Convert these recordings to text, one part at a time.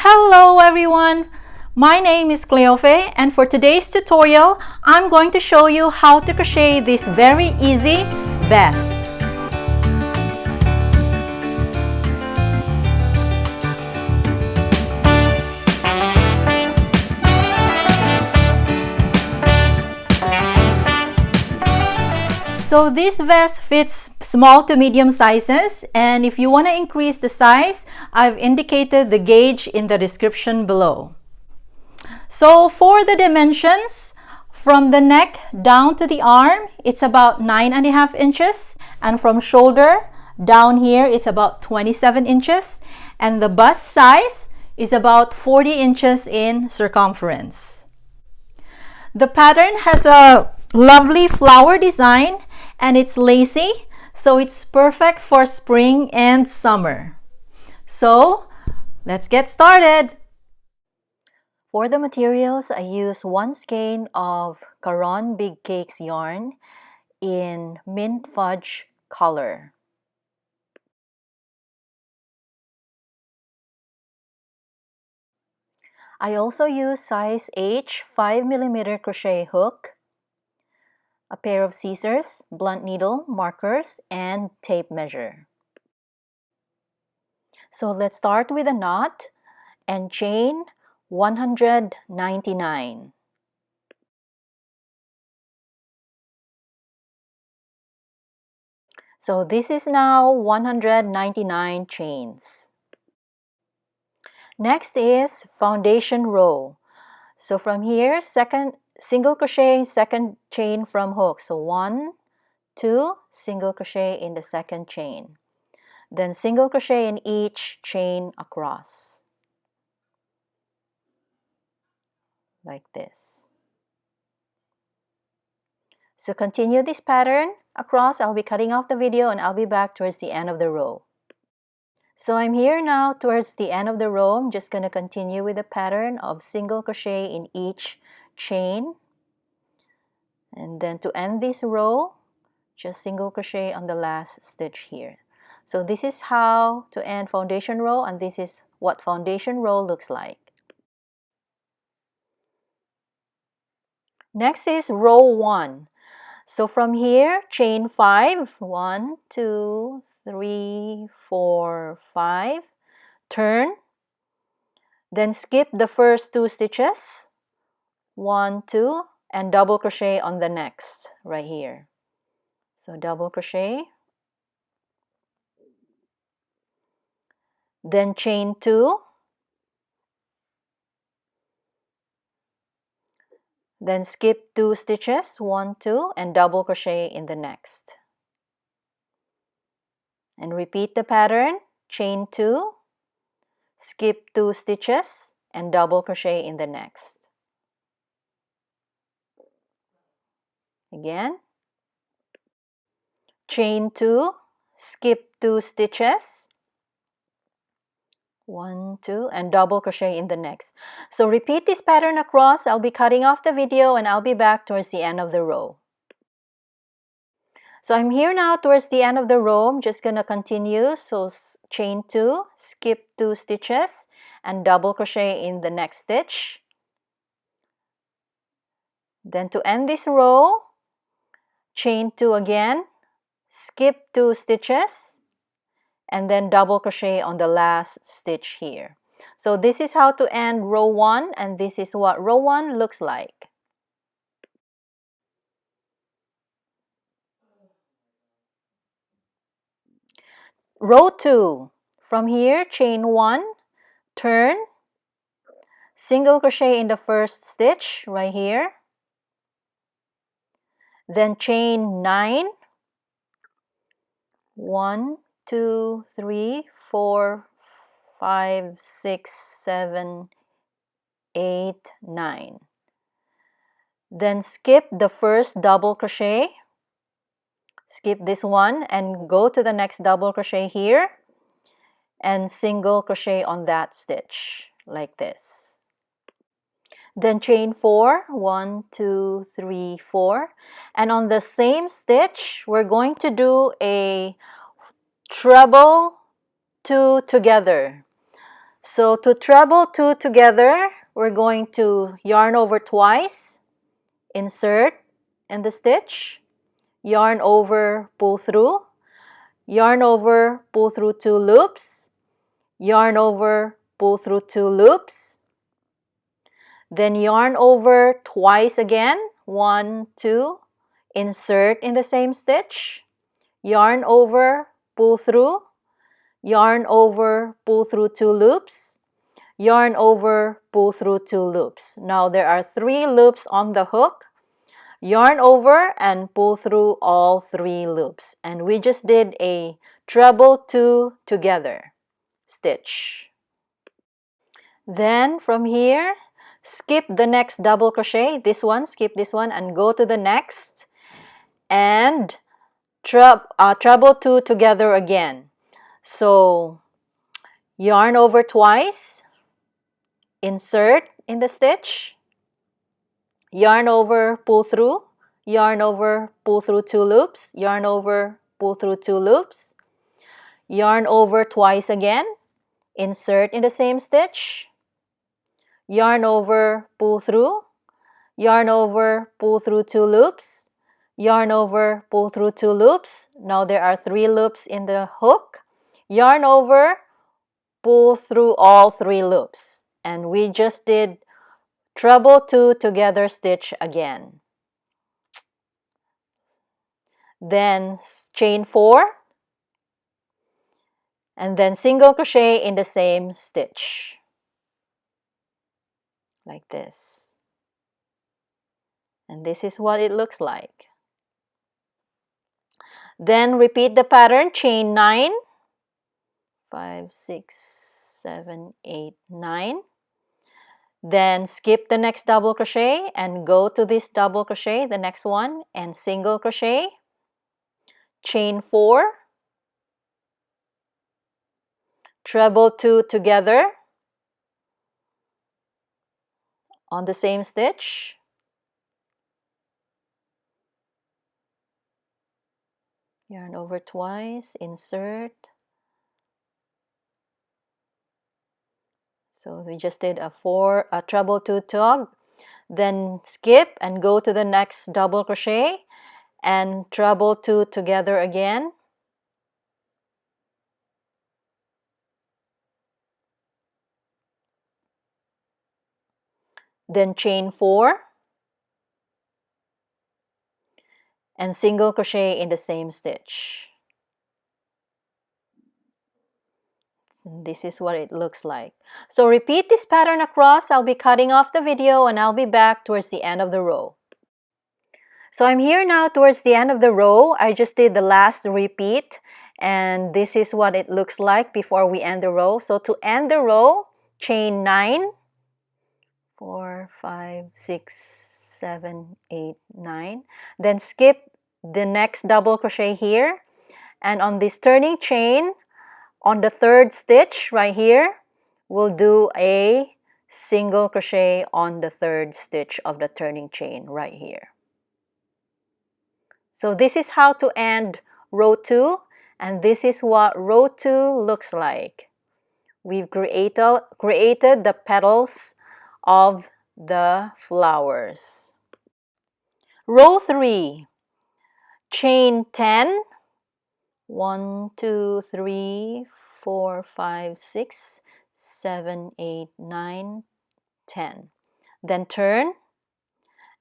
Hello everyone! My name is Cleofe, and for today's tutorial, I'm going to show you how to crochet this very easy vest. So this vest fits small to medium sizes, and if you want to increase the size, I've indicated the gauge in the description below. So for the dimensions, from the neck down to the arm, it's about 9.5 inches, and from shoulder down here, it's about 27 inches, and the bust size is about 40 inches in circumference. The pattern has a lovely flower design, and it's lacy, so it's perfect for spring and summer. So let's get started. For the materials, I use 1 skein of Caron Big Cakes yarn in mint fudge color. I also use size H 5mm crochet hook, a pair of scissors, blunt needle, markers, and tape measure. So let's start with a knot and chain 199. So this is now 199 chains. Next is foundation row. So from here, single crochet, second chain from hook. So 1, 2, single crochet in the second chain. Then single crochet in each chain across. Like this. So continue this pattern across. I'll be cutting off the video and I'll be back towards the end of the row. So I'm here now towards the end of the row. I'm just going to continue with the pattern of single crochet in each chain. And then to end this row, just single crochet on the last stitch here. So this is how to end foundation row, and this is what foundation row looks like. Next is row 1. So from here, chain 5, 1, 2, 3, 4, 5, turn, then skip the first 2 stitches, 1, 2, and double crochet on the next, right here. So double crochet, then chain 2, then skip 2 stitches, 1, 2, and double crochet in the next. And repeat the pattern, chain 2, skip 2 stitches, and double crochet in the next. Again, chain 2, skip 2 stitches, 1, 2, and double crochet in the next. So repeat this pattern across. I'll be cutting off the video and I'll be back towards the end of the row. So I'm here now towards the end of the row. I'm just going to continue. So chain 2, skip 2 stitches, and double crochet in the next stitch. Then to end this row, chain 2 again, skip 2 stitches, and then double crochet on the last stitch here. So this is how to end row 1, and this is what row 1 looks like. Row 2, from here, chain 1, turn, single crochet in the first stitch right here, then chain 9, 1, 2, 3, 4, 5, 6, 7, 8, 9. Then skip the first double crochet, skip this one and go to the next double crochet here and single crochet on that stitch like this. Then chain 4, 1, 2, 3, 4, and on the same stitch we're going to do a treble 2 together. So to treble two together, we're going to yarn over twice, insert in the stitch, yarn over, pull through, yarn over, pull through 2 loops, yarn over, pull through 2 loops, then yarn over twice again, 1, 2, insert in the same stitch, yarn over, pull through, yarn over, pull through 2 loops, yarn over, pull through 2 loops. Now there are 3 loops on the hook. Yarn over and pull through all 3 loops. And we just did a treble 2 together stitch. Then from here, skip the next double crochet, this one, skip this one and go to the next and treble 2 together again. So yarn over twice, insert in the stitch, yarn over, pull through, yarn over, pull through 2 loops, yarn over, pull through 2 loops, yarn over twice again, insert in the same stitch, yarn over, pull through, yarn over, pull through 2 loops, yarn over, pull through 2 loops. Now there are 3 loops in the hook, yarn over, pull through all 3 loops. And we just did treble 2 together stitch again. Then chain 4 and then single crochet in the same stitch like this. And this is what it looks like. Then repeat the pattern, chain 9, 5, 6, 7, 8, 9. Then skip the next double crochet and go to this double crochet, the next one, and single crochet, chain 4, treble 2 together on the same stitch, yarn over twice, insert. So we just did a treble 2 tog, then skip and go to the next double crochet and treble 2 together again. Then chain 4 and single crochet in the same stitch. And this is what it looks like. So repeat this pattern across. I'll be cutting off the video and I'll be back towards the end of the row. So I'm here now towards the end of the row. I just did the last repeat and this is what it looks like before we end the row. So to end the row, chain 9, 4, 5, 6, 7, 8, 9. Then skip the next double crochet here. And on this turning chain, on the 3rd stitch right here, we'll do a single crochet on the 3rd stitch of the turning chain right here. So this is how to end row 2, and this is what row 2 looks like. We've created the petals of the flowers. Row 3, chain 10, 1, 2, 3, 4, 5, 6, 7, 8, 9, 10. Then turn,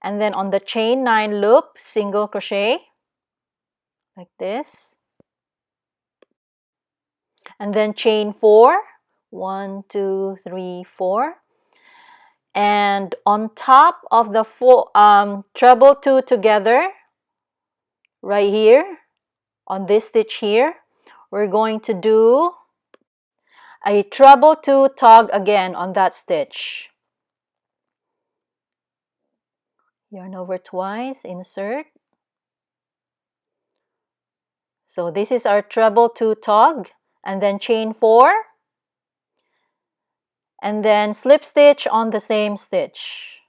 and then on the chain 9 loop, single crochet like this, and then chain 4, 1, 2, 3, 4, and on top of the treble 2 together right here on this stitch here, we're going to do a treble 2 tog again on that stitch. Yarn over twice, insert. So this is our treble 2 tog, and then chain 4 and then slip stitch on the same stitch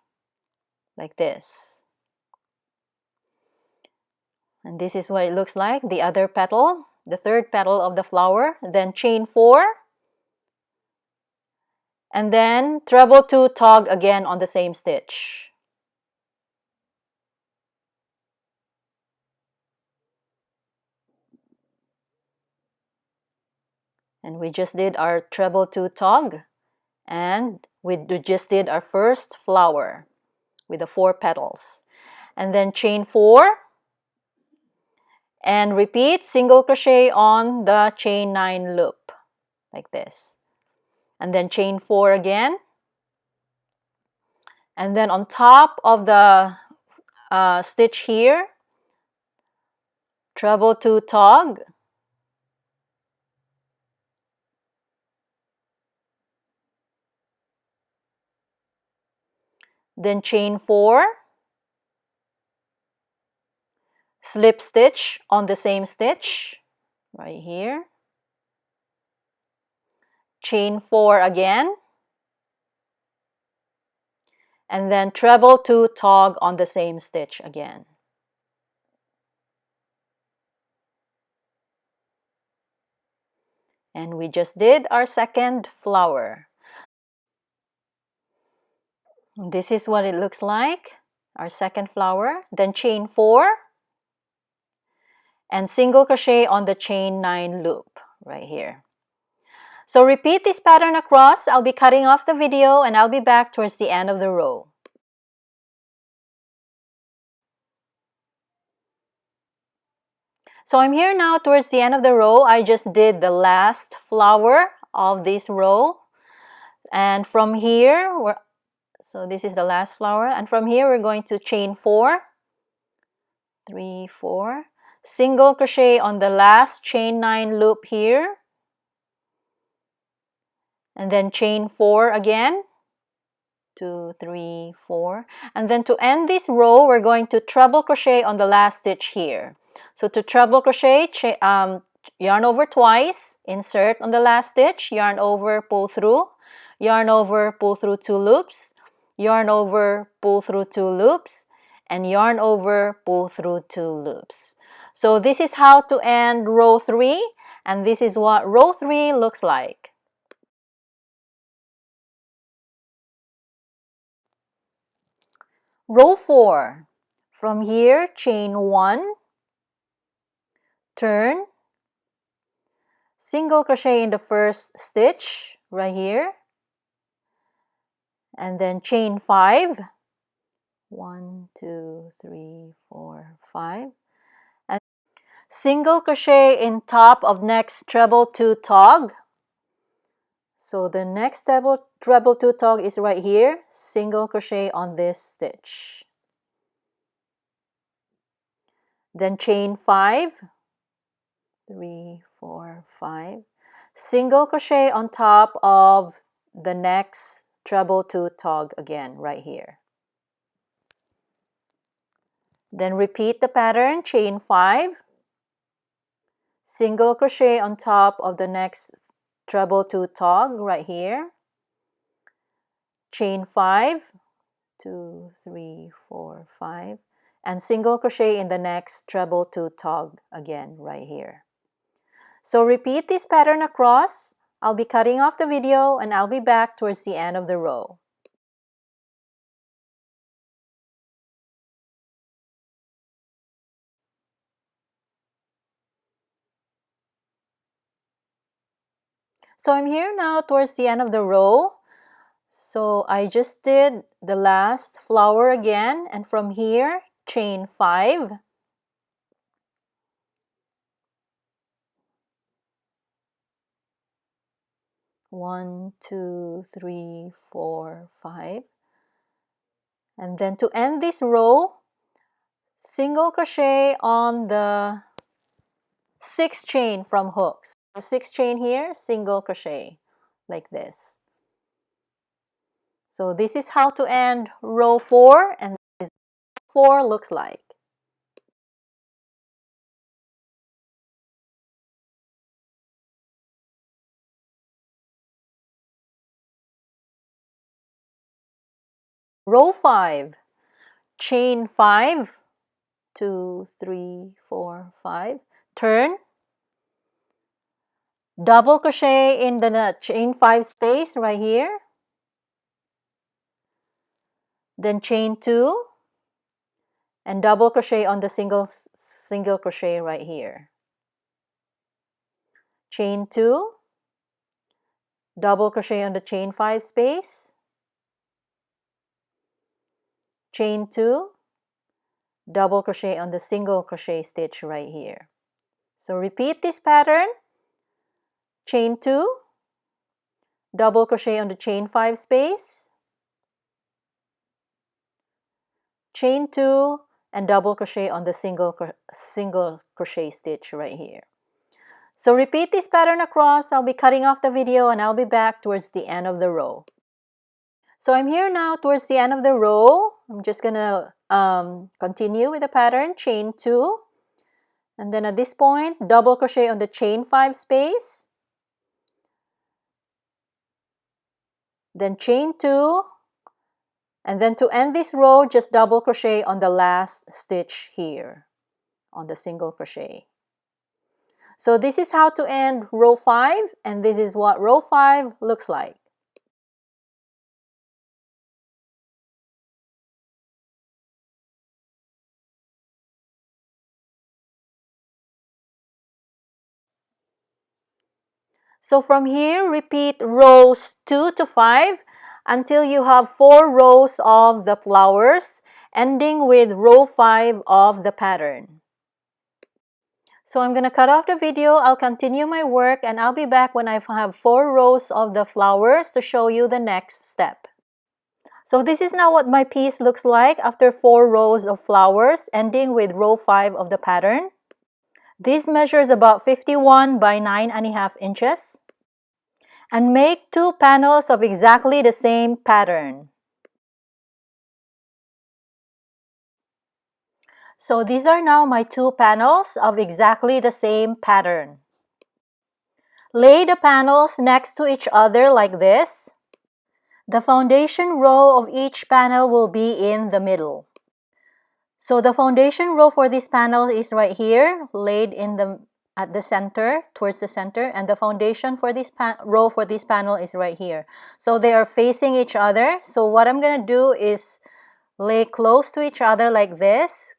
like this. And this is what it looks like, the other petal, the 3rd petal of the flower. Then chain 4 and then treble 2 tog again on the same stitch. And we just did our treble 2 tog, and we just did our first flower with the 4 petals. And then chain 4 and repeat single crochet on the chain 9 loop like this. And then chain 4 again. And then on top of the stitch here, treble 2 tog, then chain 4, slip stitch on the same stitch right here, chain 4 again, and then treble 2 tog on the same stitch again. And we just did our second flower. This is what it looks like, our second flower. Then chain 4 and single crochet on the chain 9 loop right here. So repeat this pattern across. I'll be cutting off the video and I'll be back towards the end of the row. So I'm here now towards the end of the row. I just did the last flower of this row. And from here, so this is the last flower. And from here, we're going to chain 4, 3, 4, single crochet on the last chain 9 loop here. And then chain 4 again. 2, 3, 4. And then to end this row, we're going to treble crochet on the last stitch here. So to treble crochet, yarn over twice, insert on the last stitch, yarn over, pull through, yarn over, pull through 2 loops, yarn over, pull through 2 loops, and yarn over, pull through 2 loops. So this is how to end row 3, and this is what row 3 looks like. Row 4. From here, chain 1, turn, single crochet in the first stitch right here, and then chain 5, 1, 2, 3, 4, 5, and single crochet in top of next treble 2 tog. So the next treble 2 tog is right here, single crochet on this stitch. Then chain 5, 3, 4, 5, single crochet on top of the next treble 2 tog again right here. Then repeat the pattern, chain 5, single crochet on top of the next treble 2 tog right here, chain 5, 2, 3, 4, 5, and single crochet in the next treble 2 tog again right here. So repeat this pattern across. I'll be cutting off the video and I'll be back towards the end of the row. So I'm here now towards the end of the row. So I just did the last flower again, and from here, chain 5. One, 2, 3, 4, 5. And then to end this row, single crochet on the 6th chain from hooks. The 6th chain here, single crochet like this. So this is how to end row 4, and this 4 looks like. Row 5, chain 5, 2, 3, 4, 5, turn, double crochet in the chain 5 space right here, then chain 2 and double crochet on the single crochet right here. Chain 2, double crochet on the chain 5 space, chain 2, double crochet on the single crochet stitch right here. So repeat this pattern, chain 2, double crochet on the chain 5 space, chain 2, and double crochet on the single crochet stitch right here. So repeat this pattern across. I'll be cutting off the video and I'll be back towards the end of the row. So I'm here now towards the end of the row. I'm just gonna continue with the pattern, chain 2, and then at this point double crochet on the chain 5 space, then chain 2, and then to end this row just double crochet on the last stitch here on the single crochet. So this is how to end row 5, and this is what row 5 looks like. So from here, repeat rows 2 to 5 until you have 4 rows of the flowers, ending with row 5 of the pattern. So I'm going to cut off the video. I'll continue my work and I'll be back when I have 4 rows of the flowers to show you the next step. So this is now what my piece looks like after 4 rows of flowers, ending with row 5 of the pattern. This measures about 51 by 9.5 inches. And make 2 panels of exactly the same pattern. So these are now my 2 panels of exactly the same pattern. Lay the panels next to each other like this. The foundation row of each panel will be in the middle. So the foundation row for this panel is right here, laid at the center, towards the center, and the foundation for this row for this panel is right here. So they are facing each other. So what I'm going to do is lay close to each other like this.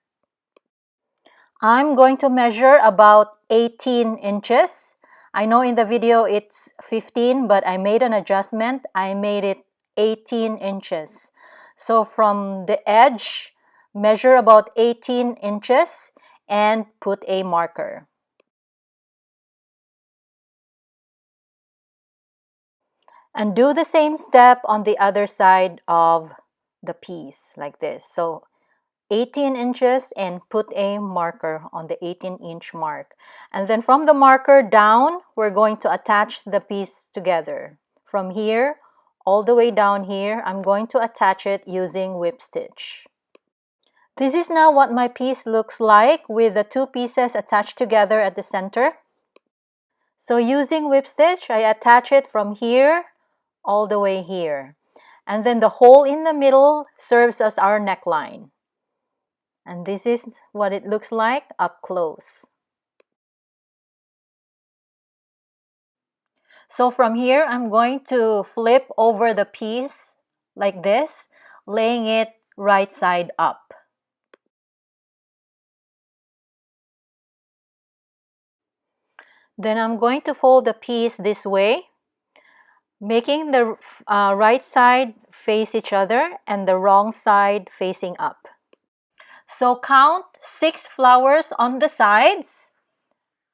I'm going to measure about 18 inches. I know in the video it's 15, but I made an adjustment. I made it 18 inches. So from the edge, measure about 18 inches and put a marker. And do the same step on the other side of the piece like this. So 18 inches and put a marker on the 18-inch mark. And then from the marker down, we're going to attach the piece together. From here all the way down here, I'm going to attach it using whip stitch. This is now what my piece looks like with the 2 pieces attached together at the center. So using whip stitch, I attach it from here all the way here. And then the hole in the middle serves as our neckline. And this is what it looks like up close. So from here, I'm going to flip over the piece like this, laying it right side up. Then I'm going to fold the piece this way, making the right side face each other and the wrong side facing up. So count 6 flowers on the sides.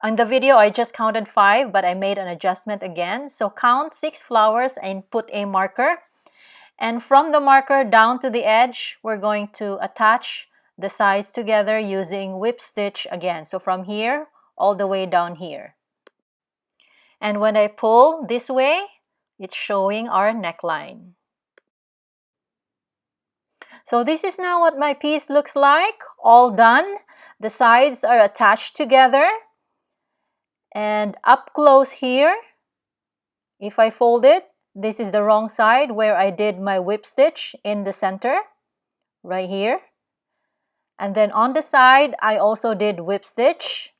On the video, I just counted 5, but I made an adjustment again. So count 6 flowers and put a marker. And from the marker down to the edge, we're going to attach the sides together using whip stitch again. So from here all the way down here. And when I pull this way, it's showing our neckline. So this is now what my piece looks like, all done. The sides are attached together. And up close here, if I fold it, this is the wrong side where I did my whip stitch in the center, right here. And then on the side, I also did whip stitch.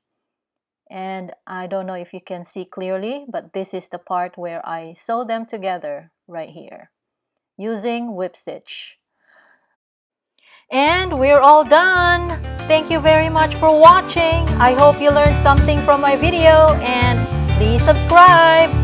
And I don't know if you can see clearly, but this is the part where I sew them together right here using whip stitch. And we're all done. Thank you very much for watching. I hope you learned something from my video, and please subscribe.